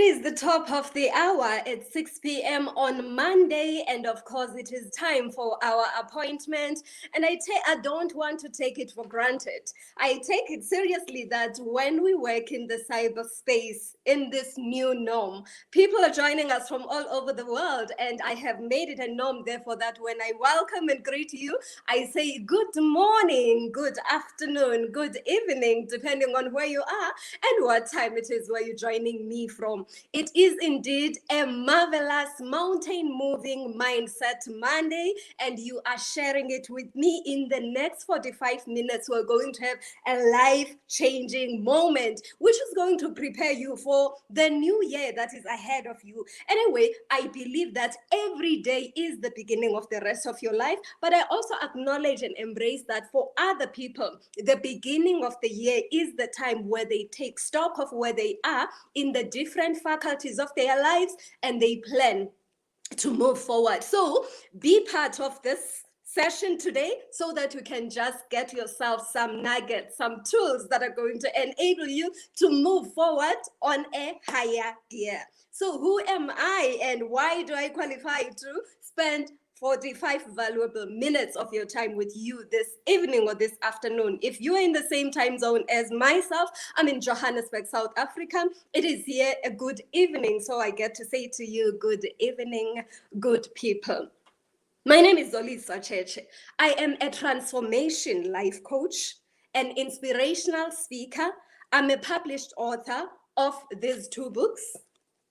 It is the top of the hour at 6 p.m. on Monday, and of course, it is time for our appointment. And I don't want to take it for granted. I take it seriously that when we work in the cyberspace, in this new norm, people are joining us from all over the world, and I have made it a norm, therefore, that when I welcome and greet you, I say good morning, good afternoon, good evening, depending on where you are and what time it is where you're joining me from. It is indeed a marvelous mountain moving mindset Monday, and you are sharing it with me. In the next 45 minutes, we're going to have a life-changing moment, which is going to prepare you for the new year that is ahead of you. Anyway, I believe that every day is the beginning of the rest of your life, but I also acknowledge and embrace that for other people, the beginning of the year is the time where they take stock of where they are in the different faculties of their lives, and they plan to move forward. So be part of this session today so that you can just get yourself some nuggets, some tools that are going to enable you to move forward on a higher gear. So who am I, and why do I qualify to spend 45 valuable minutes of your time with you this evening or this afternoon? If you are in the same time zone as myself, I'm in Johannesburg, South Africa. It is here a good evening, so I get to say to you, good evening, good people. My name is Zoliswa Cheche. I am a transformation life coach, an inspirational speaker. I'm a published author of these two books.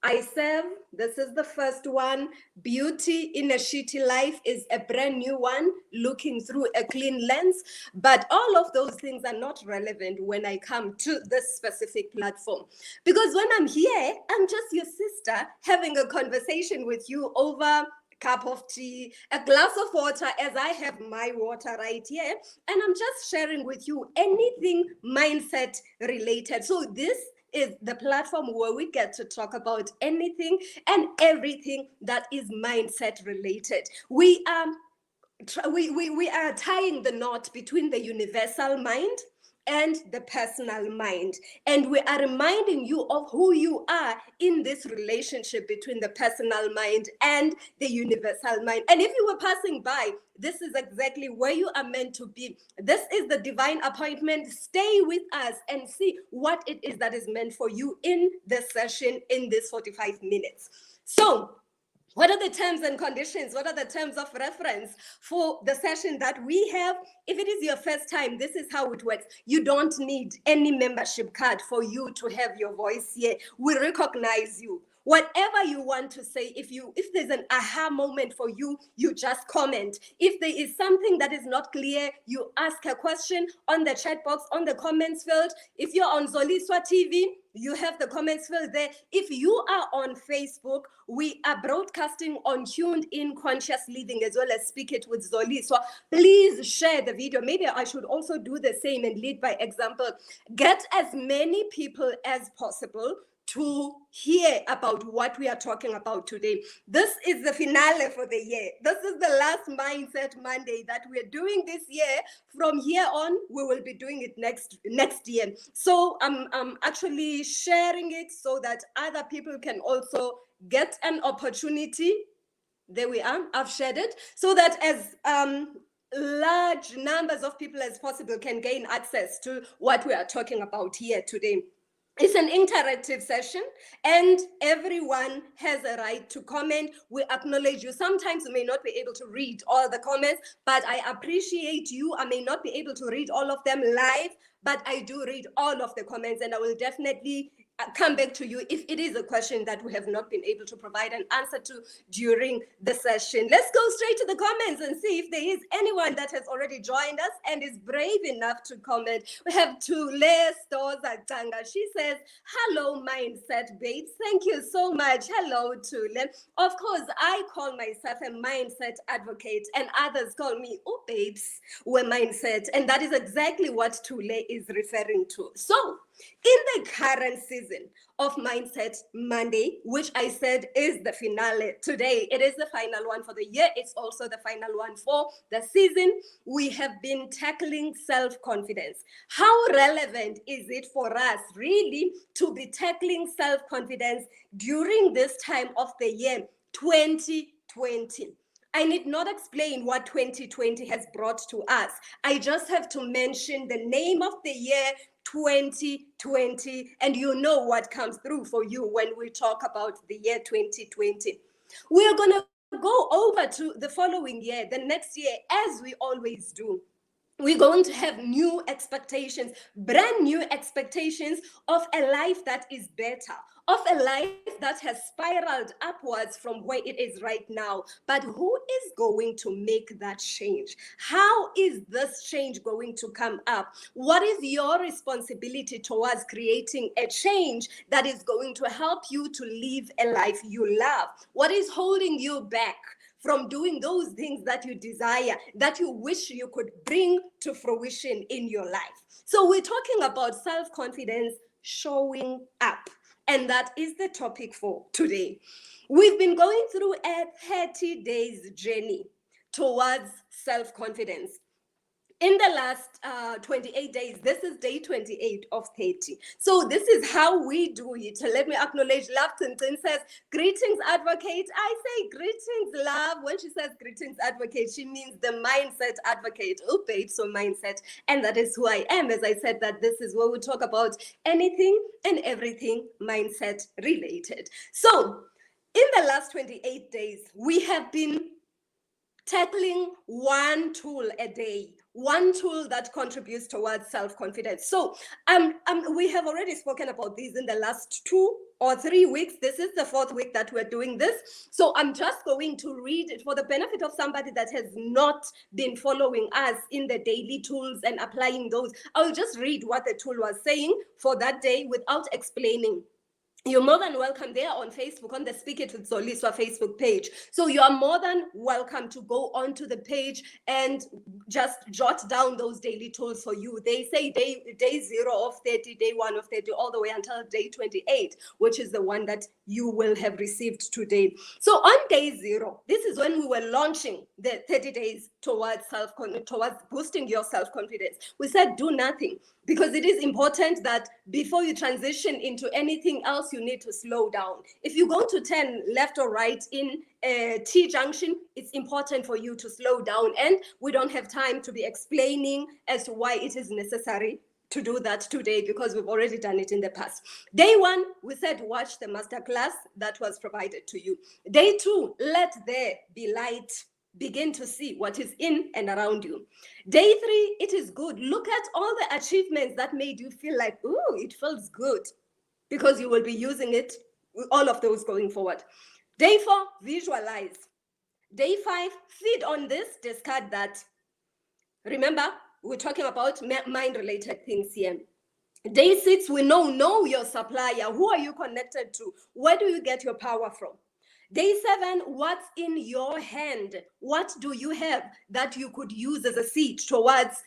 I serve, this is the first one, Beauty in a Shitty Life is a brand new one, looking through a clean lens. But all of those things are not relevant when I come to this specific platform. Because when I'm here, I'm just your sister having a conversation with you over cup of tea, a glass of water, as I have my water right here, and I'm just sharing with you anything mindset related. So this is the platform where we get to talk about anything and everything that is mindset related. We are tying the knot between the universal mind and the personal mind. And we are reminding you of who you are in this relationship between the personal mind and the universal mind. And if you were passing by, this is exactly where you are meant to be. This is the divine appointment. Stay with us and see what it is that is meant for you in this session, in this 45 minutes. So, what are the terms and conditions? What are the terms of reference for the session that we have? If it is your first time, this is how it works. You don't need any membership card for you to have your voice here. We recognize you. Whatever you want to say, if there's an aha moment for you, you just comment. If there is something that is not clear, you ask a question on the chat box, on the comments field. If you're on Zoliswa TV, you have the comments field there. If you are on Facebook, we are broadcasting on Tuned In Conscious Living as well as Speak It with Zoliswa. Please share the video. Maybe I should also do the same and lead by example. Get as many people as possible to hear about what we are talking about today. This is the finale for the year. This is the last Mindset Monday that we're doing this year. From here on, we will be doing it next year. So I'm actually sharing it so that other people can also get an opportunity. There we are, I've shared it, so that as large numbers of people as possible can gain access to what we are talking about here today. It's an interactive session, and everyone has a right to comment. We acknowledge you. Sometimes we may not be able to read all the comments, but I appreciate you. I may not be able to read all of them live, but I do read all of the comments, and I will definitely come back to you if it is a question that we have not been able to provide an answer to during the session. Let's go straight to the comments and see if there is anyone that has already joined us and is brave enough to comment. We have Tule Stoza Tanga. She says, hello, Mindset Babes. Thank you so much. Hello, Tule. Of course, I call myself a mindset advocate, and others call me, oh, babes, we're mindset. And that is exactly what Tule is referring to. So, In the current season of Mindset Monday, which I said is the finale today, it is the final one for the year. It's also the final one for the season. We have been tackling self-confidence. How relevant is it for us really to be tackling self-confidence during this time of the year, 2020? I need not explain what 2020 has brought to us. I just have to mention the name of the year, 2020, and you know what comes through for you when we talk about the year 2020. We're going to go over to the following year, the next year, as we always do. We're going to have new expectations, brand new expectations of a life that is better, of a life that has spiraled upwards from where it is right now. But who is going to make that change? How is this change going to come up? What is your responsibility towards creating a change that is going to help you to live a life you love? What is holding you back from doing those things that you desire, that you wish you could bring to fruition in your life? So we're talking about self-confidence showing up. And that is the topic for today. We've been going through a 30 days journey towards self-confidence. In the last 28 days, this is day 28 of 30. So this is how we do it. Let me acknowledge Love Tintin says, greetings, advocate. I say greetings, Love. When she says greetings, advocate, she means the mindset advocate. Okay, so mindset. And that is who I am. As I said, that this is where we talk about anything and everything mindset related. So in the last 28 days, we have been tackling one tool a day, one tool that contributes towards self-confidence. So we have already spoken about these in the last 2 or 3 weeks. This is the 4th week that we're doing this. So I'm just going to read it for the benefit of somebody that has not been following us in the daily tools and applying those. I'll just read what the tool was saying for that day without explaining. You're more than welcome there on Facebook, on the Speak It with Zoliswa Facebook page. So you are more than welcome to go onto the page and just jot down those daily tools for you. They say day 0 of 30, day 1 of 30, all the way until day 28, which is the one that you will have received today. So on day 0, this is when we were launching the 30 days towards boosting your self-confidence. We said do nothing, because it is important that before you transition into anything else, you need to slow down. If you go to 10 left or right in a T junction, it's important for you to slow down. And we don't have time to be explaining as to why it is necessary to do that today, because we've already done it in the past. Day 1, we said watch the masterclass that was provided to you. Day 2, let there be light. Begin to see what is in and around you. Day 3, it is good. Look at all the achievements that made you feel like, ooh, it feels good, because you will be using it, all of those going forward. Day 4, visualize. Day 5, feed on this, discard that. Remember, we're talking about mind-related things here. Day 6, we know your supplier. Who are you connected to? Where do you get your power from? Day 7, what's in your hand? What do you have that you could use as a seed towards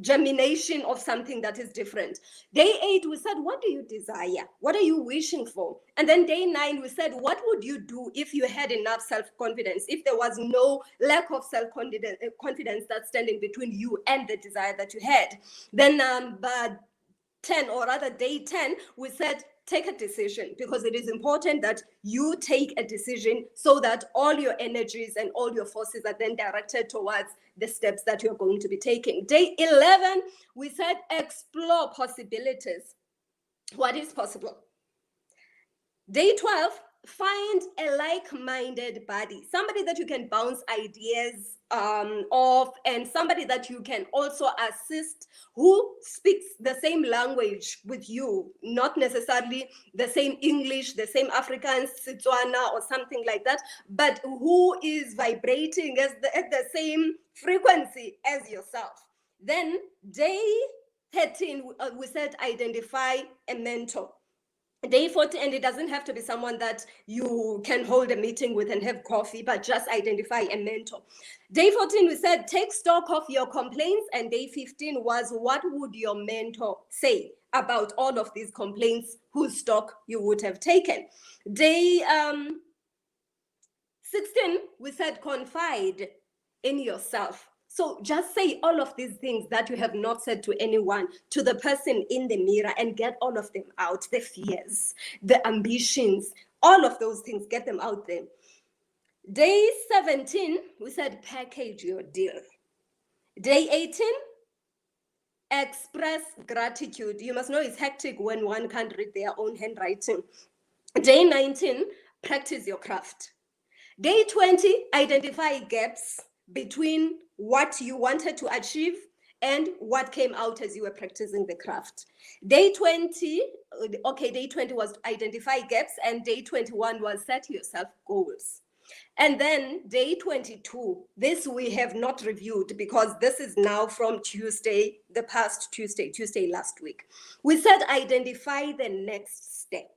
germination of something that is different? Day 8, we said, what do you desire? What are you wishing for? And then day 9, we said, what would you do if you had enough self-confidence, if there was no lack of self-confidence that's standing between you and the desire that you had? Then number 10, or rather day 10, we said, take a decision, because it is important that you take a decision so that all your energies and all your forces are then directed towards the steps that you're going to be taking. Day 11, we said explore possibilities. What is possible? Day 12, find a like-minded buddy, somebody that you can bounce ideas off, and somebody that you can also assist, who speaks the same language with you, not necessarily the same English, the same Afrikaans, Setswana, or something like that, but who is vibrating at the same frequency as yourself. Then day 13, we said identify a mentor. Day 14, and it doesn't have to be someone that you can hold a meeting with and have coffee, but just identify a mentor. Day 14, we said take stock of your complaints, and day 15 was what would your mentor say about all of these complaints, whose stock you would have taken. Day 16, we said confide in yourself. So just say all of these things that you have not said to anyone, to the person in the mirror, and get all of them out. The fears, the ambitions, all of those things, get them out there. Day 17, we said package your deal. Day 18, express gratitude. You must know it's hectic when one can't read their own handwriting. Day 19, practice your craft. Day 20, identify gaps between what you wanted to achieve and what came out as you were practicing the craft. Day 20 was identify gaps, and day 21 was set yourself goals. And then day 22, this we have not reviewed because this is now from Tuesday, the past Tuesday last week. We said identify the next step.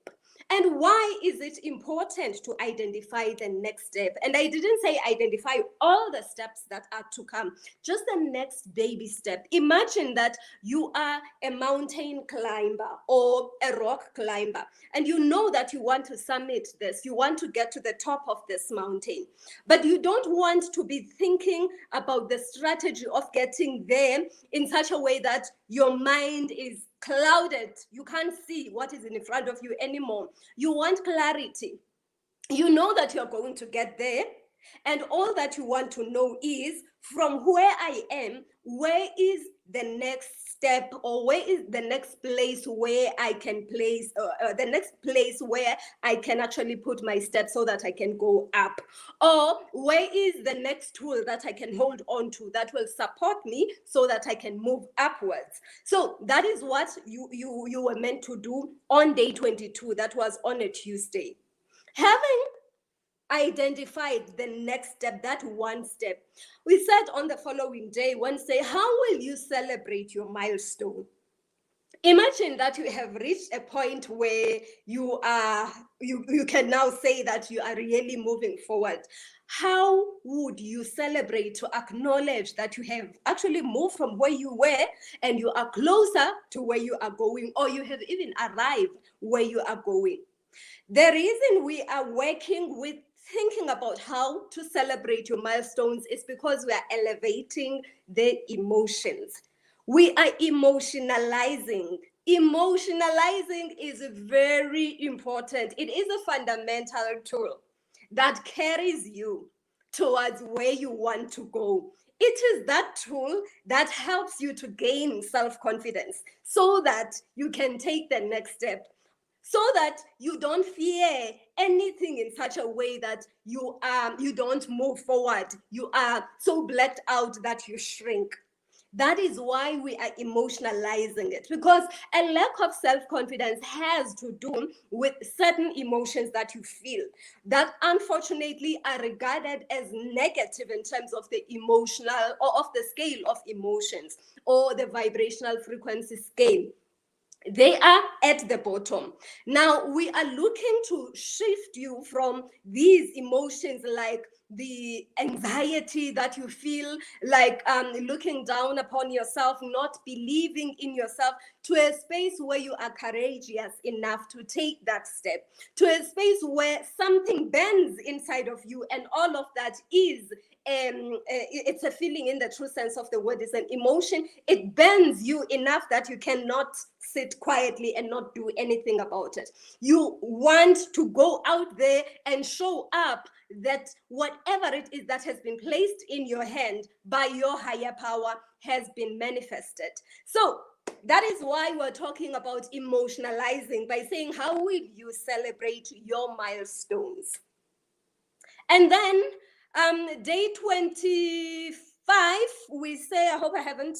And why is it important to identify the next step? And I didn't say identify all the steps that are to come, just the next baby step. Imagine that you are a mountain climber or a rock climber, and you know that you want to summit this, you want to get to the top of this mountain, but you don't want to be thinking about the strategy of getting there in such a way that your mind is clouded. You can't see what is in front of you anymore. You want clarity. You know that you're going to get there, and all that you want to know is, from where I am, where is the next step, or where is the next place where I can place, the next place where I can actually put my steps so that I can go up, or where is the next tool that I can hold on to that will support me so that I can move upwards. So that is what you were meant to do on day 22. That was on a Tuesday. Having identified the next step, that one step, we said on the following day, Wednesday, how will you celebrate your milestone? Imagine that you have reached a point where you can now say that you are really moving forward. How would you celebrate to acknowledge that you have actually moved from where you were and you are closer to where you are going, or you have even arrived where you are going? The reason we are working with thinking about how to celebrate your milestones is because we are elevating the emotions. We are emotionalizing. Emotionalizing is very important. It is a fundamental tool that carries you towards where you want to go. It is that tool that helps you to gain self-confidence so that you can take the next step, so that you don't fear anything in such a way that you don't move forward. You are so blacked out that you shrink. That is why we are emotionalizing it, because a lack of self-confidence has to do with certain emotions that you feel that unfortunately are regarded as negative in terms of the emotional or of the scale of emotions or the vibrational frequency scale. They are at the bottom. Now we are looking to shift you from these emotions, like the anxiety that you feel, like looking down upon yourself, not believing in yourself, to a space where you are courageous enough to take that step, to a space where something bends inside of you, and all of that is it's a feeling in the true sense of the word. It's an emotion. It bends you enough that you cannot sit quietly and not do anything about it. You want to go out there and show up that whatever it is that has been placed in your hand by your higher power has been manifested. So that is why we're talking about emotionalizing, by saying, how will you celebrate your milestones? And then day 25, we say, I hope I haven't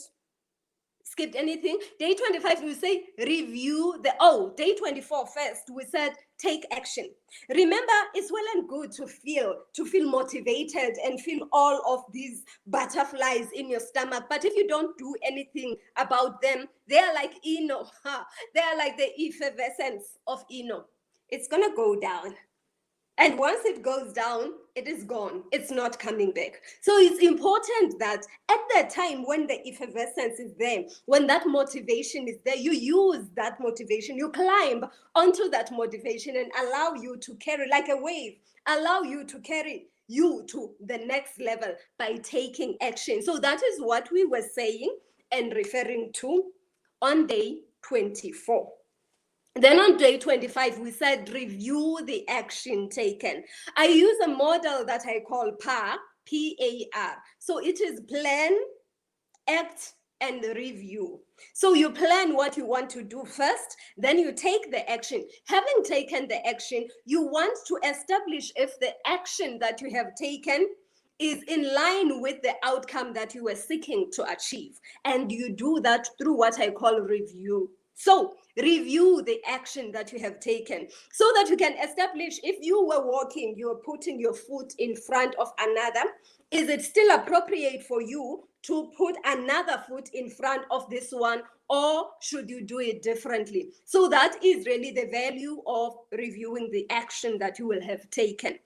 skipped anything. Day 25, we say review day 24 first, we said take action. Remember, it's well and good to feel motivated and feel all of these butterflies in your stomach, but if you don't do anything about them, they're like Eno. They're like the effervescence of Eno. It's gonna go down. And once it goes down, it is gone. It's not coming back. So it's important that at that time when the effervescence is there, when that motivation is there, you use that motivation, you climb onto that motivation and allow you to carry like a wave, allow you to carry you to the next level by taking action. So that is what we were saying and referring to on day 24. Then on day 25, we said review the action taken. I use a model that I call PAR, P-A-R. So it is plan, act, and review. So you plan what you want to do first, then you take the action. Having taken the action, you want to establish if the action that you have taken is in line with the outcome that you were seeking to achieve. And you do that through what I call review. So review the action that you have taken so that you can establish if you were walking, you were putting your foot in front of another. Is it still appropriate for you to put another foot in front of this one, or should you do it differently? So that is really the value of reviewing the action that you will have taken.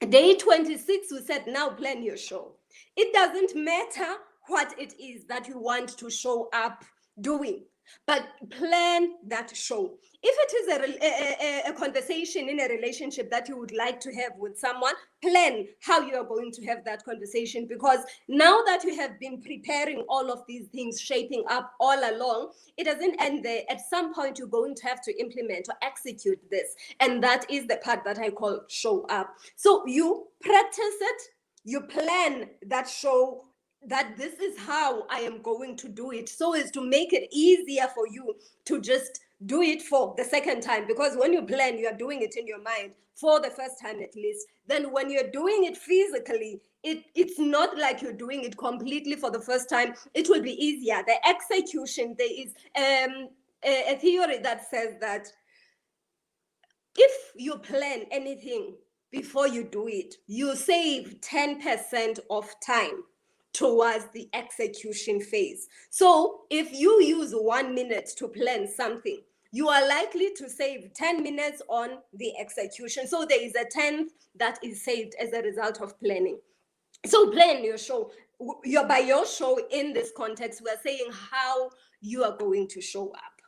Day 26, we said now plan your show. It doesn't matter what it is that you want to show up doing, but plan that show. If it is a conversation in a relationship that you would like to have with someone, plan how you are going to have that conversation, because now that you have been preparing all of these things, shaping up all along, it doesn't end there. At some point, you're going to have to implement or execute this. And that is the part that I call show up. So you practice it, you plan that show, that this is how I am going to do it, so as to make it easier for you to just do it for the second time. Because when you plan, you are doing it in your mind for the first time at least. Then when you're doing it physically, it's not like you're doing it completely for the first time. It will be easier. The execution, there is a theory that says that if you plan anything before you do it, you save 10% of time towards the execution phase. So if you use 1 minute to plan something, you are likely to save 10 minutes on the execution. So there is a 10th that is saved as a result of planning. So plan your show. By your show in this context, we're saying how you are going to show up.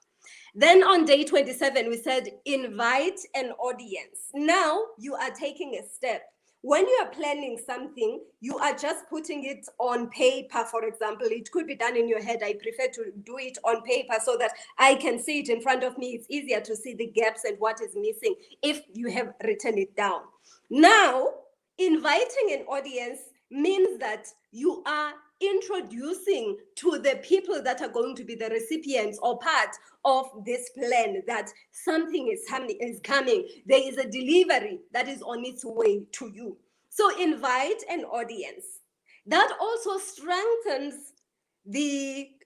Then on day 27, we said invite an audience. Now you are taking a step. When you are planning something, you are just putting it on paper, for example. It could be done in your head. I prefer to do it on paper so that I can see it in front of me. It's easier to see the gaps and what is missing if you have written it down. Now, inviting an audience means that you are introducing to the people that are going to be the recipients or part of this plan that something is coming. There is a delivery that is on its way to you. So invite an audience. That also strengthens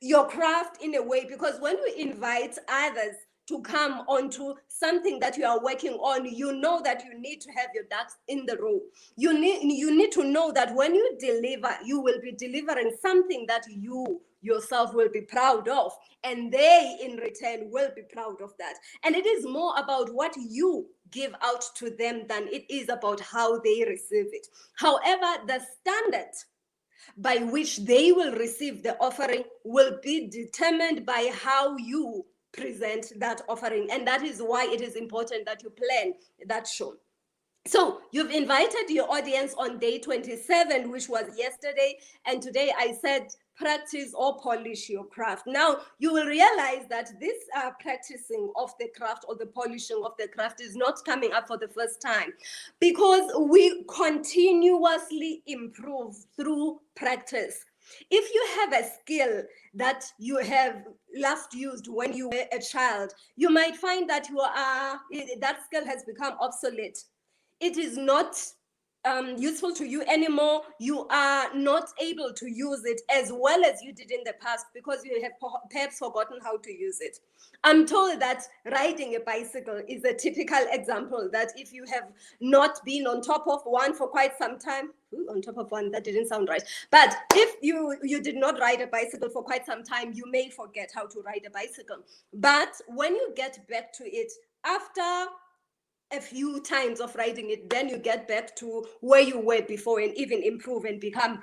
your craft in a way, because when you invite others to come onto something that you are working on, you know that you need to have your ducks in the row. You need to know that when you deliver, you will be delivering something that you yourself will be proud of, and they in return will be proud of that. And it is more about what you give out to them than it is about how they receive it. However, the standard by which they will receive the offering will be determined by how you present that offering. And that is why it is important that you plan that show. So you've invited your audience on day 27, which was yesterday. And today I said, practice or polish your craft. Now you will realize that this practicing of the craft or the polishing of the craft is not coming up for the first time, because we continuously improve through practice. If you have a skill that you have last used when you were a child, you might find that that skill has become obsolete. It is not useful to you anymore. You are not able to use it as well as you did in the past because you have perhaps forgotten how to use it. I'm told that riding a bicycle is a typical example, that if you have not been on top of one for quite some time, on top of one, that didn't sound right. But if you did not ride a bicycle for quite some time, you may forget how to ride a bicycle. But when you get back to it after a few times of riding it, then you get back to where you were before and even improve and become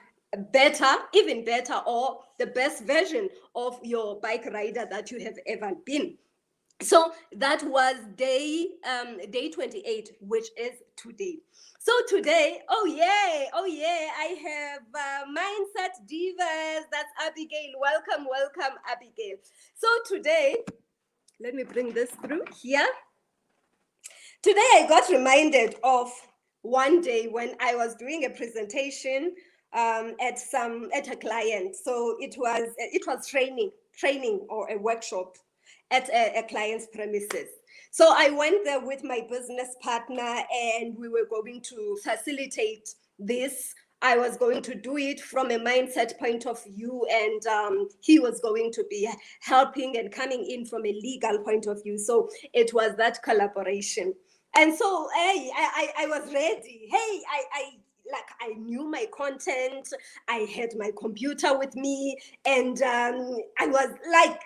better, even better, or the best version of your bike rider that you have ever been. So that was day 28, which is today. So today, oh yeah, I have Mindset Divas. That's Abigail. Welcome, Abigail. So today, let me bring this through here. Today, I got reminded of one day when I was doing a presentation at a client. So it was training or a workshop at a client's premises. So I went there with my business partner, and we were going to facilitate this. I was going to do it from a mindset point of view, and he was going to be helping and coming in from a legal point of view. So it was that collaboration. And so, hey, I was ready. Hey, I knew my content. I had my computer with me, and I was like,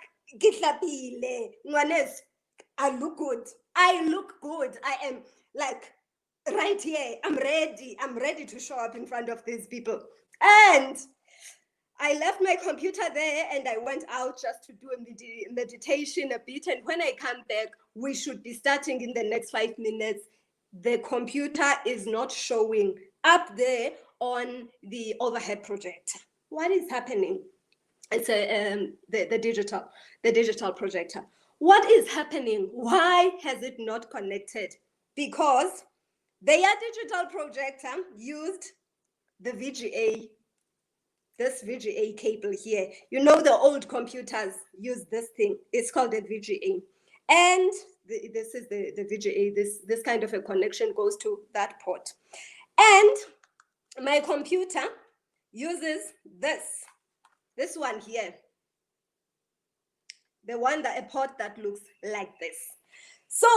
I look good. I look good. I am like right here. I'm ready. I'm ready to show up in front of these people. And I left my computer there and I went out just to do a meditation a bit. And when I come back, we should be starting in the next 5 minutes. The computer is not showing up there on the overhead projector. What is happening? It's the digital projector. What is happening? Why has it not connected? Because their digital projector used the VGA, this VGA cable here. You know, the old computers use this thing. It's called a VGA. And this is the VGA. This kind of a connection goes to that port. And my computer uses this one here. The one that a port that looks like this. So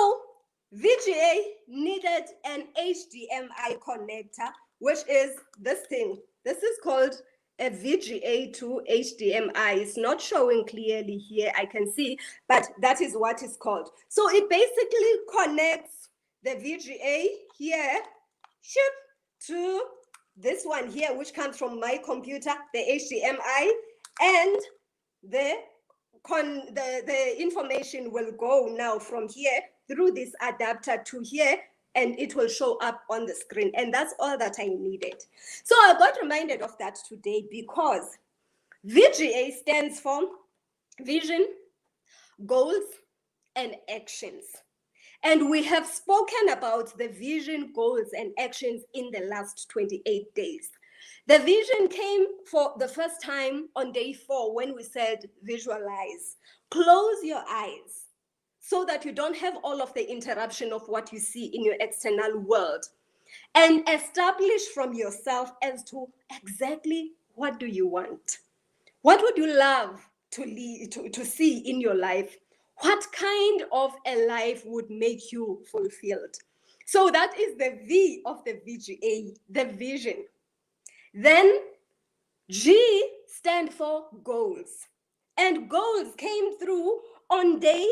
VGA needed an HDMI connector, which is this thing. This is called a VGA to HDMI. It's not showing clearly here, I can see, but that is what it's called. So it basically connects the VGA here to this one here, which comes from my computer, the HDMI, and the information will go now from here through this adapter to here, and it will show up on the screen. And that's all that I needed. So I got reminded of that today because VGA stands for Vision, Goals, and Actions. And we have spoken about the vision, goals, and actions in the last 28 days. The vision came for the first time on day 4 when we said visualize. Close your eyes so that you don't have all of the interruption of what you see in your external world. And establish from yourself as to exactly what do you want? What would you love to see in your life? What kind of a life would make you fulfilled? So that is the V of the VGA, the vision. Then G stand for goals. And goals came through on day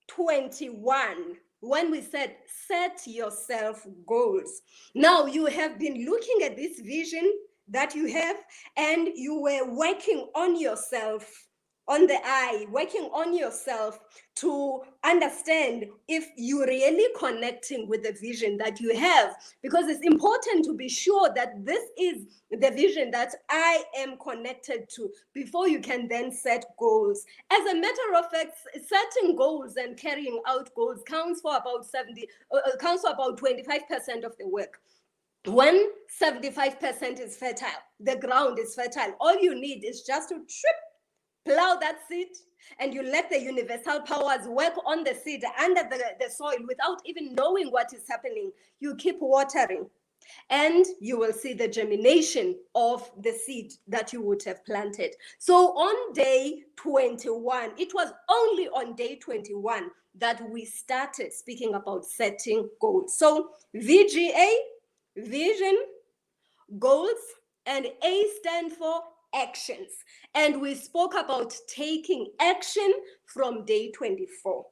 21 when we said set yourself goals. Now you have been looking at this vision that you have, and you were working on yourself, on the eye, working on yourself to understand if you're really connecting with the vision that you have, because it's important to be sure that this is the vision that I am connected to before you can then set goals. As a matter of fact, setting goals and carrying out goals counts for about 25% of the work. When 75% is fertile, the ground is fertile, all you need is just to plow that seed, and you let the universal powers work on the seed under the soil without even knowing what is happening. You keep watering. and you will see the germination of the seed that you would have planted. So on day 21, it was only on day 21 that we started speaking about setting goals. So VGA, vision, goals, and A stand for actions. And we spoke about taking action from day 24.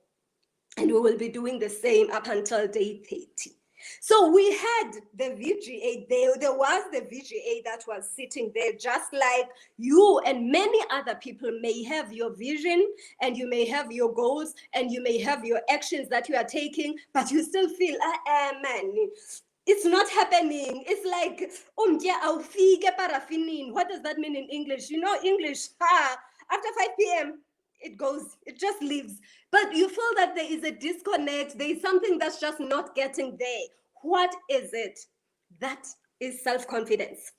And we will be doing the same up until day 30. So we had the VGA, there was the VGA that was sitting there, just like you and many other people may have your vision, and you may have your goals, and you may have your actions that you are taking, but you still feel, man, it's not happening. It's like, what does that mean in English? You know English, after 5 p.m., it just leaves. But you feel that there is a disconnect. There is something that's just not getting there. What is it? That is self-confidence.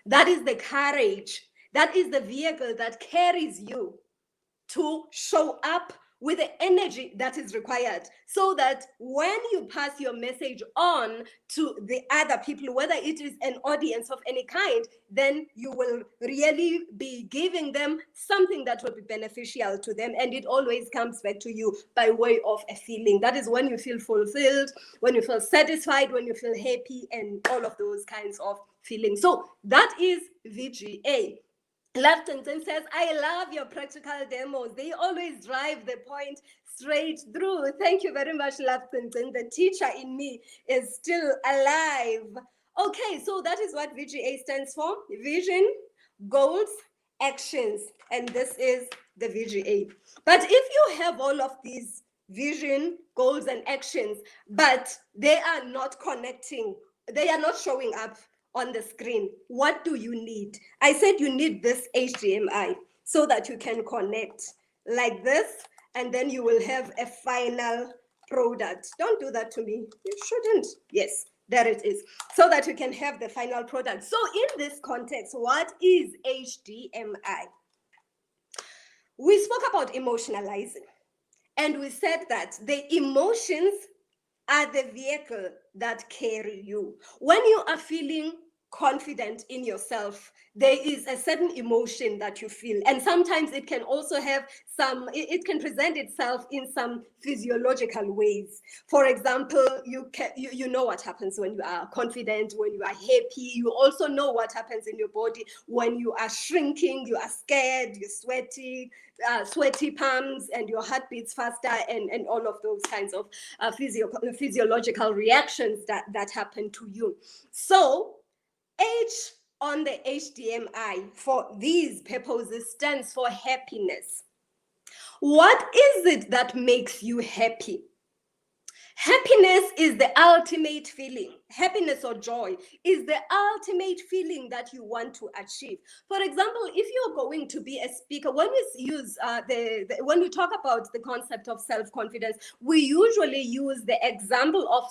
That is the courage. That is the vehicle that carries you to show up with the energy that is required, so that when you pass your message on to the other people, whether it is an audience of any kind, then you will really be giving them something that will be beneficial to them. And it always comes back to you by way of a feeling. That is when you feel fulfilled, when you feel satisfied, when you feel happy, and all of those kinds of feelings. So that is VGA. Laftonson says, I love your practical demos. They always drive the point straight through. Thank you very much, Laftonson. The teacher in me is still alive. Okay, so that is what VGA stands for. Vision, goals, actions. And this is the VGA. But if you have all of these vision, goals, and actions, but they are not connecting, they are not showing up on the screen, what do you need? I said you need this HDMI so that you can connect like this, and then you will have a final product. Don't do that to me. You shouldn't. Yes, there it is. So that you can have the final product. So in this context, what is HDMI? We spoke about emotionalizing, and we said that the emotions are the vehicle that carry you. When you are feeling confident in yourself, there is a certain emotion that you feel, and sometimes it can also have it can present itself in some physiological ways. For example, you know what happens when you are confident, when you are happy. You also know what happens in your body when you are shrinking, you are scared, you're sweaty, sweaty palms, and your heart beats faster, and all of those kinds of physiological reactions that happen to you. So H on the HDMI for these purposes stands for happiness. What is it that makes you happy? Happiness is the ultimate feeling. Happiness or joy is the ultimate feeling that you want to achieve. For example, if you're going to be a speaker, when we use when we talk about the concept of self-confidence, we usually use the example of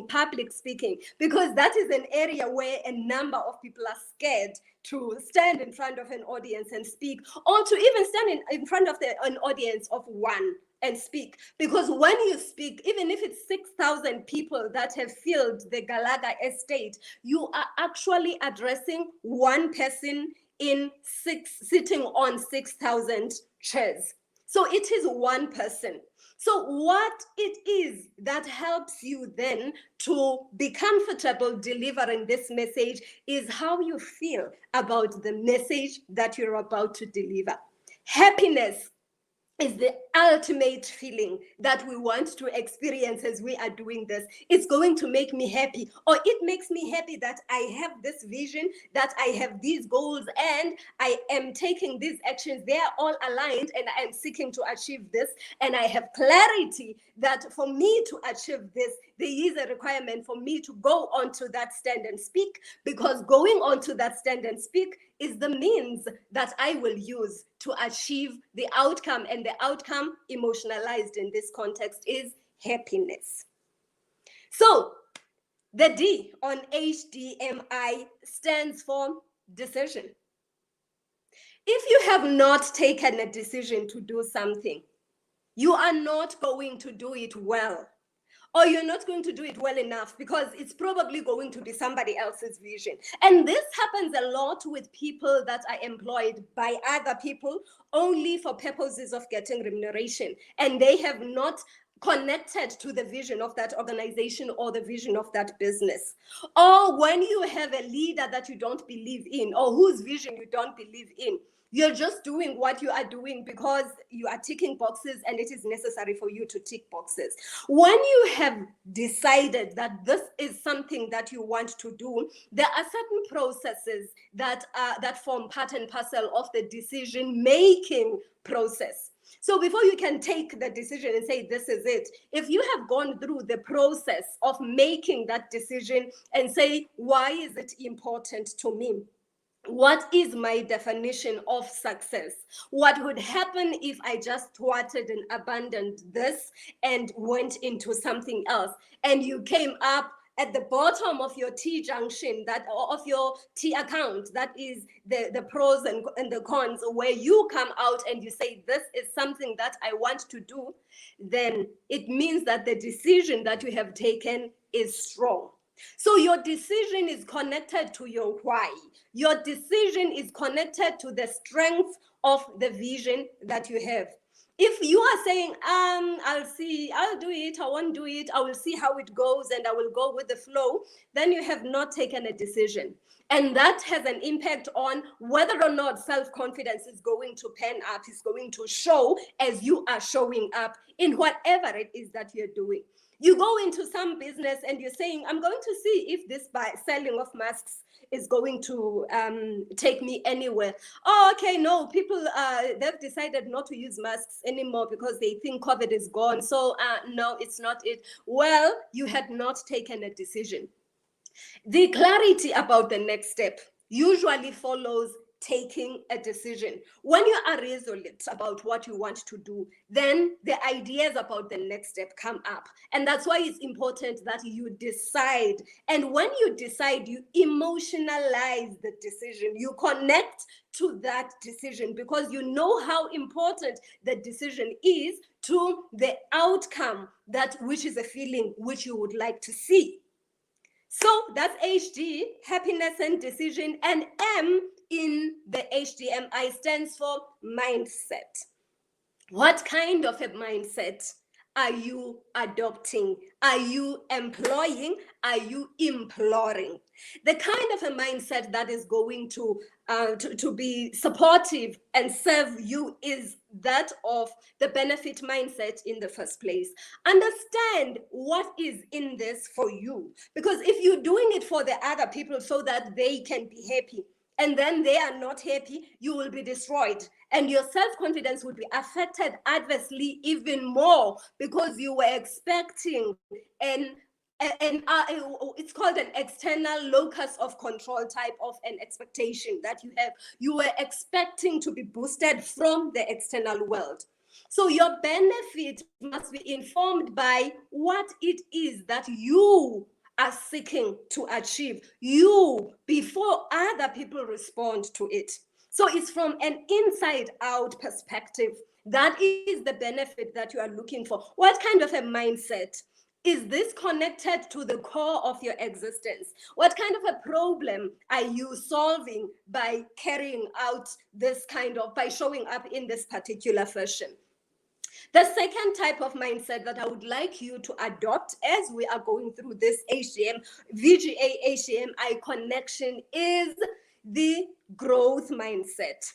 public speaking, because that is an area where a number of people are scared to stand in front of an audience and speak, or to even stand in front of an audience of one and speak. Because when you speak, even if it's 6,000 people that have filled the Galaga estate, you are actually addressing one person sitting on 6,000 chairs. So it is one person. So what it is that helps you then to be comfortable delivering this message is how you feel about the message that you're about to deliver. Happiness is the ultimate feeling that we want to experience as we are doing this. It's going to make me happy, or it makes me happy that I have this vision, that I have these goals, and I am taking these actions. They are all aligned, and I am seeking to achieve this. And I have clarity that for me to achieve this, there is a requirement for me to go onto that stand and speak, because going onto that stand and speak is the means that I will use to achieve the outcome, and the outcome, emotionalized in this context, is happiness. So the D on HDMI stands for decision. If you have not taken a decision to do something, you are not going to do it well. or you're not going to do it well enough because it's probably going to be somebody else's vision. And this happens a lot with people that are employed by other people only for purposes of getting remuneration, and they have not connected to the vision of that organization or the vision of that business. Or when you have a leader that you don't believe in, or whose vision you don't believe in, you're just doing what you are doing because you are ticking boxes and it is necessary for you to tick boxes. When you have decided that this is something that you want to do, there are certain processes that form part and parcel of the decision-making process. So before you can take the decision and say, this is it, if you have gone through the process of making that decision and say, why is it important to me? What is my definition of success? What would happen if I just thwarted and abandoned this and went into something else? And you came up at the bottom of your T junction, that of your T account, that is the pros and the cons, where you come out and you say, this is something that I want to do, then it means that the decision that you have taken is strong. So your decision is connected to your why. Your decision is connected to the strength of the vision that you have. If you are saying, I'll see, I'll do it, I won't do it, I will see how it goes and I will go with the flow, then you have not taken a decision. And that has an impact on whether or not self-confidence is going to pan up, is going to show as you are showing up in whatever it is that you're doing. You go into some business and you're saying, I'm going to see if this selling of masks is going to take me anywhere. Oh, okay, no, people, they've decided not to use masks anymore because they think COVID is gone. So no, it's not it. Well, you had not taken a decision. The clarity about the next step usually follows taking a decision. When you are resolute about what you want to do, then the ideas about the next step come up. And that's why it's important that you decide. And when you decide, you emotionalize the decision. You connect to that decision because you know how important the decision is to the outcome, that which is a feeling which you would like to see. So that's HD, happiness and decision, and M in the HDMI stands for mindset. What kind of a mindset are you adopting? Are you employing? Are you imploring? The kind of a mindset that is going to be supportive and serve you is that of the benefit mindset in the first place. Understand what is in this for you, because if you're doing it for the other people so that they can be happy, and then they are not happy, you will be destroyed. And your self-confidence will be affected adversely even more because you were expecting it's called an external locus of control type of an expectation that you have. You were expecting to be boosted from the external world. So your benefit must be informed by what it is that you are seeking to achieve, you, before other people respond to it. So it's from an inside out perspective. That is the benefit that you are looking for. What kind of a mindset? Is this connected to the core of your existence? What kind of a problem are you solving by carrying out this by showing up in this particular fashion? The second type of mindset that I would like you to adopt as we are going through this VGA HDMI connection is the growth mindset.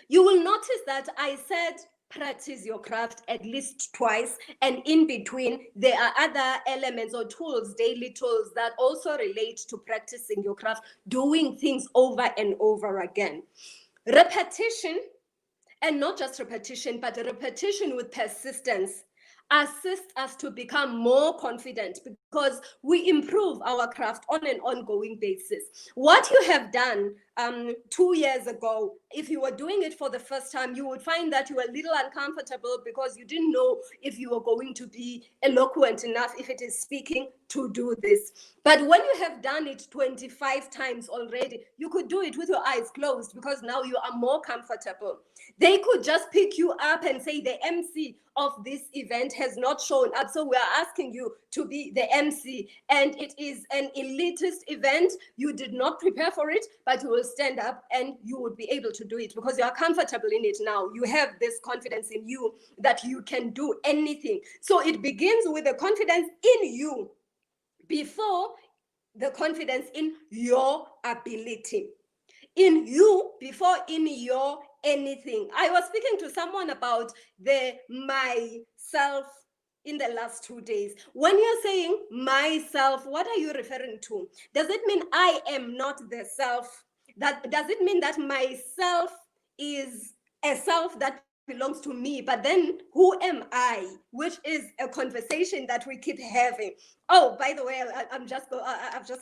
You will notice that I said practice your craft at least twice, and in between there are other elements or tools, daily tools, that also relate to practicing your craft, doing things over and over again. Repetition, and not just repetition, but repetition with persistence, assists us to become more confident, because we improve our craft on an ongoing basis. What you have done 2 years ago, if you were doing it for the first time, you would find that you were a little uncomfortable because you didn't know if you were going to be eloquent enough, if it is speaking, to do this. But when you have done it 25 times already, you could do it with your eyes closed because now you are more comfortable. They could just pick you up and say the MC of this event has not shown up, so we are asking you to be the MC, and it is an elitist event. You did not prepare for it, but you will stand up and you would be able to do it because you are comfortable in it now. You have this confidence in you that you can do anything. So it begins with the confidence in you before the confidence in your ability. In you before in your anything. I was speaking to someone about the myself in the last 2 days. When you're saying myself, what are you referring to? Does it mean I am not the self? Does it mean that myself is a self that belongs to me, but then who am I? Which is a conversation that we keep having. Oh, by the way, I've just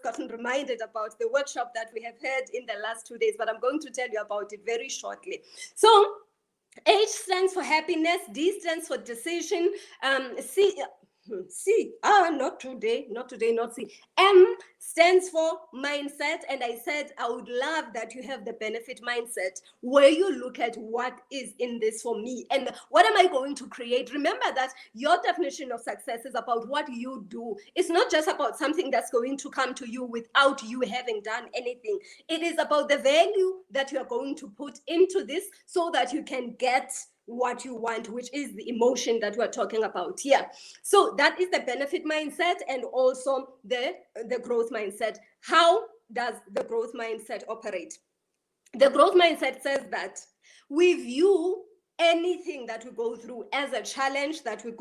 gotten reminded about the workshop that we have had in the last 2 days, but I'm going to tell you about it very shortly. So H stands for happiness, D stands for decision, not today, not C. M stands for mindset. And I said, I would love that you have the benefit mindset where you look at what is in this for me and what am I going to create. Remember that your definition of success is about what you do. It's not just about something that's going to come to you without you having done anything. It is about the value that you are going to put into this so that you can get what you want, which is the emotion that we're talking about here. So that is the benefit mindset and also the growth mindset. How does the growth mindset operate? The growth mindset says that we view anything that we go through as a challenge that we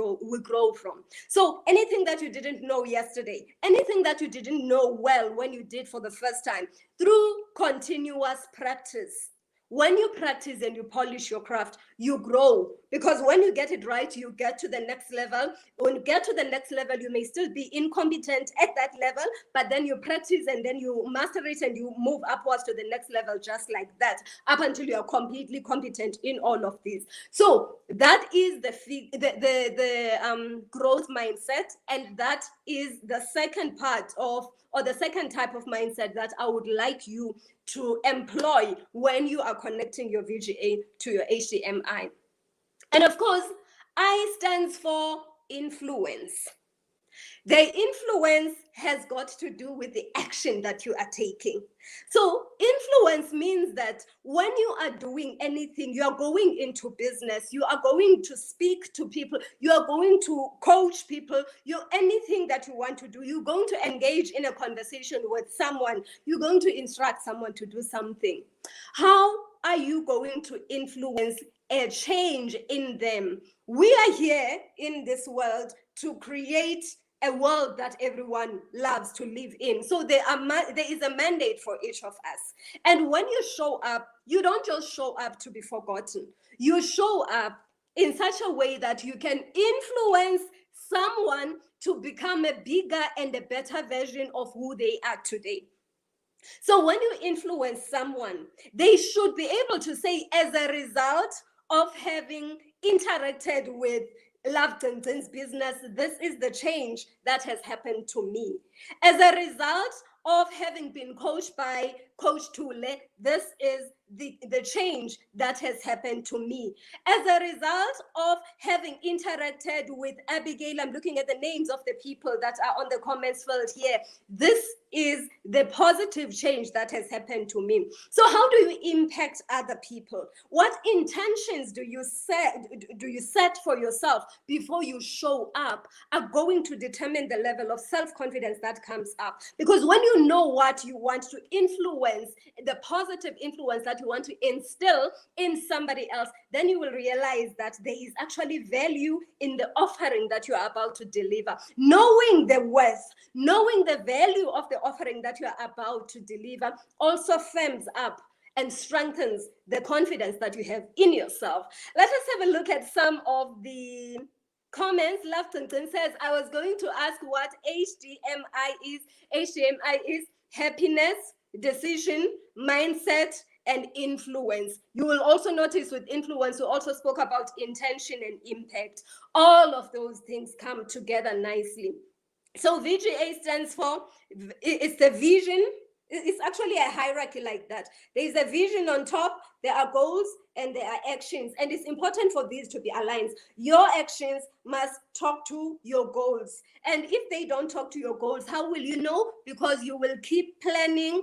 grow from. So anything that you didn't know yesterday, anything that you didn't know well when you did for the first time, through continuous practice. When you practice and you polish your craft, you grow, because when you get it right, you get to the next level. When you get to the next level, you may still be incompetent at that level, but then you practice and then you master it and you move upwards to the next level just like that, up until you are completely competent in all of these. So that is the growth mindset, and that is the second part of, or the second type of mindset that I would like you to employ when you are connecting your VGA to your HDMI. And of course, I stands for influence. The influence has got to do with the action that you are taking. So influence means that when you are doing anything, you are going into business, you are going to speak to people, you are going to coach people, anything that you want to do, you're going to engage in a conversation with someone, you're going to instruct someone to do something. How are you going to influence a change in them? We are here in this world to create a world that everyone loves to live in. So there is a mandate for each of us. And when you show up, you don't just show up to be forgotten. You show up in such a way that you can influence someone to become a bigger and a better version of who they are today. So when you influence someone, they should be able to say, as a result of having interacted with Love Tintin's business, this is the change that has happened to me. As a result of having been coached by Coach Tule, this is the change that has happened to me. As a result of having interacted with Abigail, I'm looking at the names of the people that are on the comments field here. This is the positive change that has happened to me. So how do you impact other people? What intentions do you set for yourself before you show up are going to determine the level of self-confidence that comes up. Because when you know what you want to influence, the positive influence that you want to instill in somebody else, then you will realize that there is actually value in the offering that you are about to deliver. Knowing the worth, knowing the value of the offering that you are about to deliver also firms up and strengthens the confidence that you have in yourself. Let us have a look at some of the comments. Laftonton says, I was going to ask what HDMI is. HDMI is happiness, decision, mindset, and influence. You will also notice with influence, we also spoke about intention and impact. All of those things come together nicely. So VGA stands for, it's the vision. It's actually a hierarchy like that. There's a vision on top, there are goals, and there are actions. And it's important for these to be aligned. Your actions must talk to your goals. And if they don't talk to your goals, how will you know? Because you will keep planning,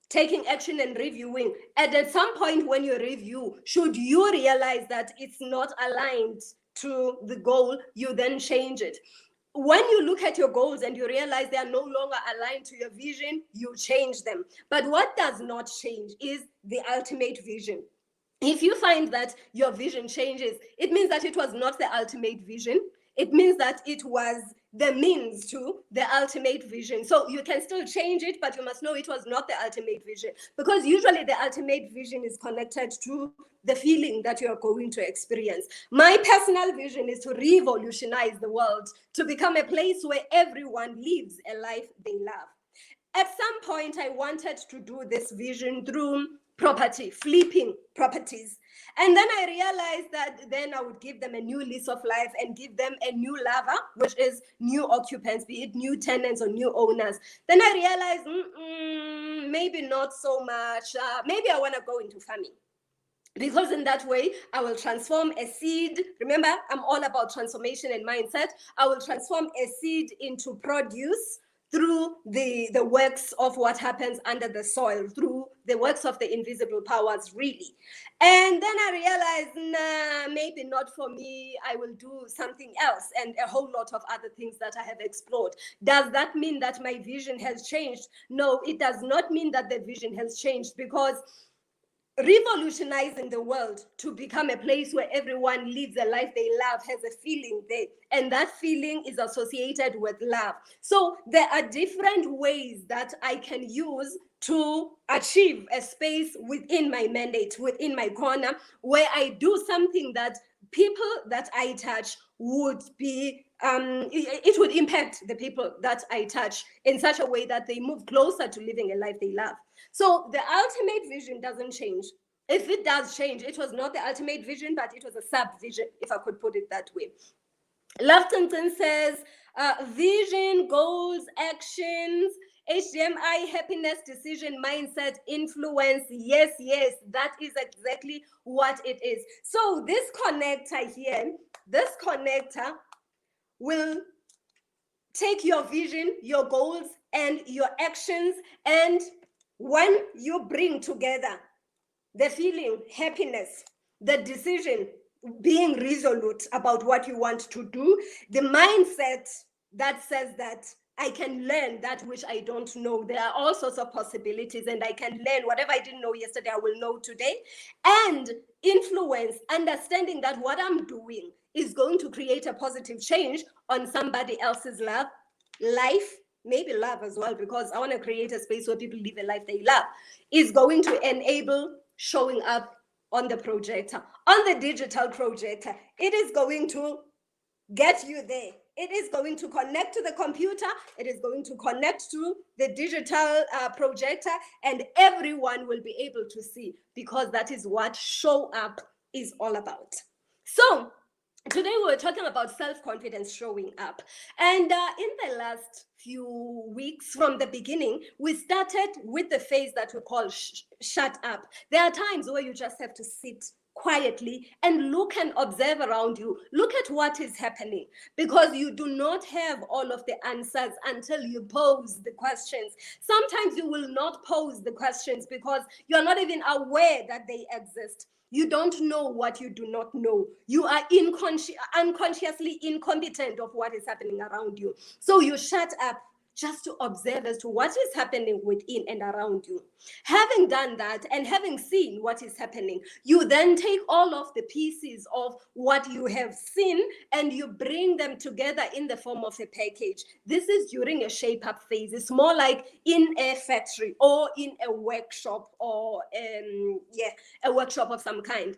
taking action and reviewing. And at some point when you review, should you realize that it's not aligned to the goal, you then change it. When you look at your goals and you realize they are no longer aligned to your vision, you change them. But what does not change is the ultimate vision. If you find that your vision changes, it means that it was not the ultimate vision. It means that it was the means to the ultimate vision. So you can still change it, but you must know it was not the ultimate vision, because usually the ultimate vision is connected to the feeling that you are going to experience. My personal vision is to revolutionize the world, to become a place where everyone lives a life they love. At some point, I wanted to do this vision through property, flipping properties. And then I realized that then I would give them a new lease of life and give them a new lava, which is new occupants, be it new tenants or new owners. Then I realized, maybe not so much. Maybe I want to go into farming. Because in that way, I will transform a seed. Remember, I'm all about transformation and mindset. I will transform a seed into produce through the works of what happens under the soil, through the works of the invisible powers, really. And then I realized, nah, maybe not for me. I will do something else, and a whole lot of other things that I have explored. Does that mean that my vision has changed? No, it does not mean that the vision has changed, because revolutionizing the world to become a place where everyone lives a life they love has a feeling there, and that feeling is associated with love. So there are different ways that I can use to achieve a space within my mandate, within my corner, where I do something that people that I touch would be it would impact the people that I touch in such a way that they move closer to living a life they love. So the ultimate vision doesn't change. If it does change, it was not the ultimate vision, but it was a sub-vision, if I could put it that way. Laftonton says, vision, goals, actions, HDMI, happiness, decision, mindset, influence. Yes, yes, that is exactly what it is. So this connector here, this connector will take your vision, your goals, and your actions, and when you bring together the feeling, happiness, the decision, being resolute about what you want to do, the mindset that says that I can learn that which I don't know. There are all sorts of possibilities, and I can learn whatever I didn't know yesterday, I will know today. And influence, understanding that what I'm doing is going to create a positive change on somebody else's life, maybe love as well, because I want to create a space where people live a life they love, is going to enable showing up on the projector, on the digital projector. It is going to get you there. It is going to connect to the computer. It is going to connect to the digital projector, and everyone will be able to see, because that is what show up is all about. So today we're talking about self-confidence showing up. And in the last few weeks from the beginning, we started with the phase that we call shut up. There are times where you just have to sit quietly and look and observe around you. Look at what is happening, because you do not have all of the answers until you pose the questions. Sometimes you will not pose the questions because you're not even aware that they exist. You don't know what you do not know. You are unconsciously incompetent of what is happening around you. So you shut up just to observe as to what is happening within and around you. Having done that and having seen what is happening, you then take all of the pieces of what you have seen and you bring them together in the form of a package. This is during a shape-up phase. It's more like in a factory or in a workshop, or a workshop of some kind.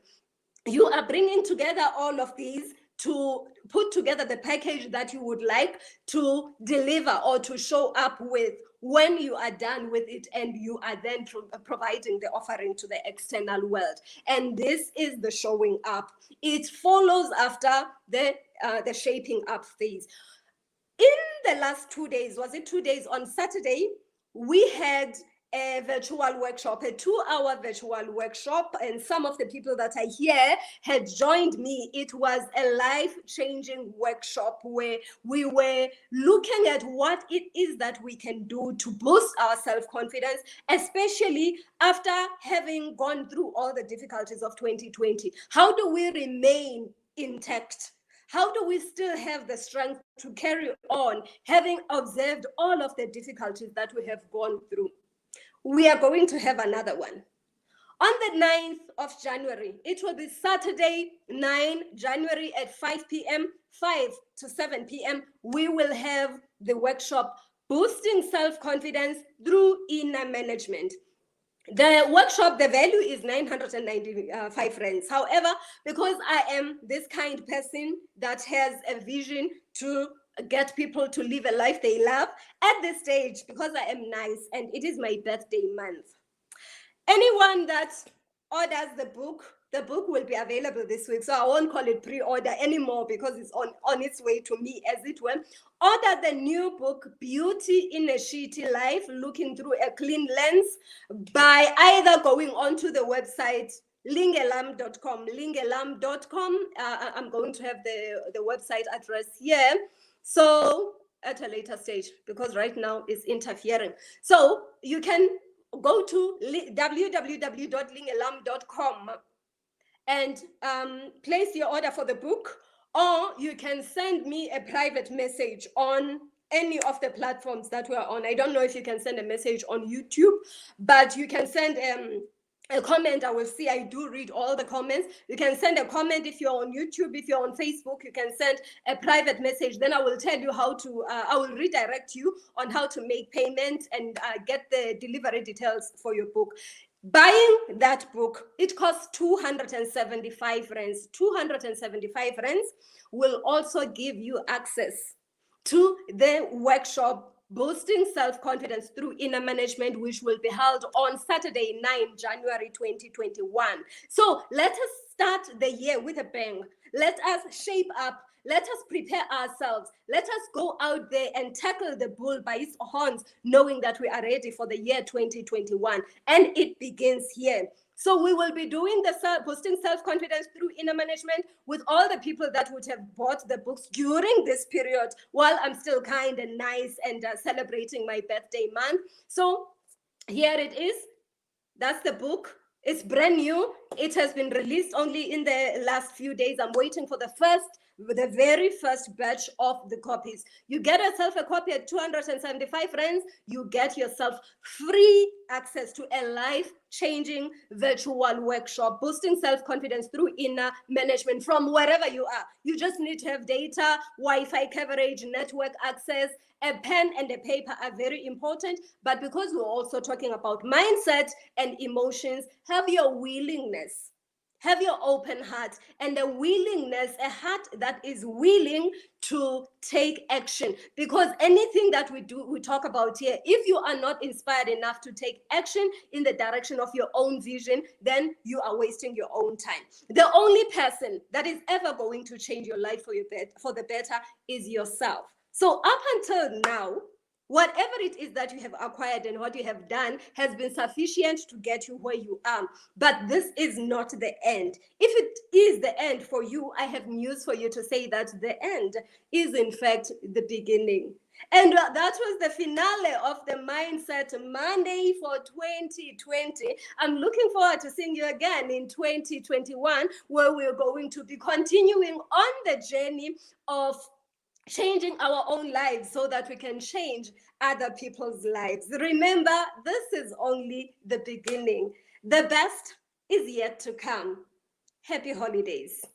You are bringing together all of these to put together the package that you would like to deliver or to show up with when you are done with it, and you are then providing the offering to the external world. And this is the showing up. It follows after the shaping up phase. In the last 2 days, was it 2 days, on Saturday, we had a virtual workshop, a 2-hour virtual workshop, and some of the people that are here had joined me. It was a life-changing workshop where we were looking at what it is that we can do to boost our self-confidence, especially after having gone through all the difficulties of 2020. How do we remain intact? How do we still have the strength to carry on, having observed all of the difficulties that we have gone through? We are going to have another one. On the 9th of January, it will be Saturday, 9 January at 5 p.m., 5 to 7 p.m., we will have the workshop, Boosting Self-Confidence Through Inner Management. The workshop, the value is 995 rands. However, because I am this kind person that has a vision to get people to live a life they love, at this stage, because I am nice and it is my birthday month, anyone that orders the book will be available this week. So I won't call it pre-order anymore because it's on its way to me, as it were. Order the new book, Beauty in a Shitty Life, Looking Through a Clean Lens, by either going onto the website lingelam.com. I'm going to have the website address here, so at a later stage, because right now it's interfering. So you can go to www.lingelam.com and place your order for the book, or you can send me a private message on any of the platforms that we're on. I don't know if you can send a message on YouTube, but you can send a comment. I will see. I do read all the comments. You can send a comment if you're on YouTube. If you're on Facebook, you can send a private message. Then I will tell you how to, I will redirect you on how to make payment and get the delivery details for your book. Buying that book, it costs 275 rands. 275 rands will also give you access to the workshop, Boosting Self-Confidence Through Inner Management, which will be held on Saturday, 9 January 2021. So let us start the year with a bang. Let us shape up. Let us prepare ourselves. Let us go out there and tackle the bull by its horns, knowing that we are ready for the year 2021. And it begins here. So we will be doing the Boosting Self-Confidence Through Inner Management with all the people that would have bought the books during this period while I'm still kind and nice and celebrating my birthday month. So here it is. That's the book. It's brand new. It has been released only in the last few days. I'm waiting for the very first batch of the copies. You get yourself a copy at 275 rands. You get yourself free access to a life-changing virtual workshop, Boosting Self-Confidence Through Inner Management, from wherever you are. You just need to have data, Wi-Fi coverage, network access. A pen and a paper are very important, but because we're also talking about mindset and emotions, have your willingness, have your open heart, and a willingness, a heart that is willing to take action. Because anything that we talk about here, if you are not inspired enough to take action in the direction of your own vision, then you are wasting your own time. The only person that is ever going to change your life for the better is yourself. So up until now, whatever it is that you have acquired and what you have done has been sufficient to get you where you are. But this is not the end. If it is the end for you, I have news for you to say that the end is in fact the beginning. And that was the finale of the Mindset Monday for 2020. I'm looking forward to seeing you again in 2021, where we're going to be continuing on the journey of changing our own lives so that we can change other people's lives. Remember, this is only the beginning. The best is yet to come. Happy holidays.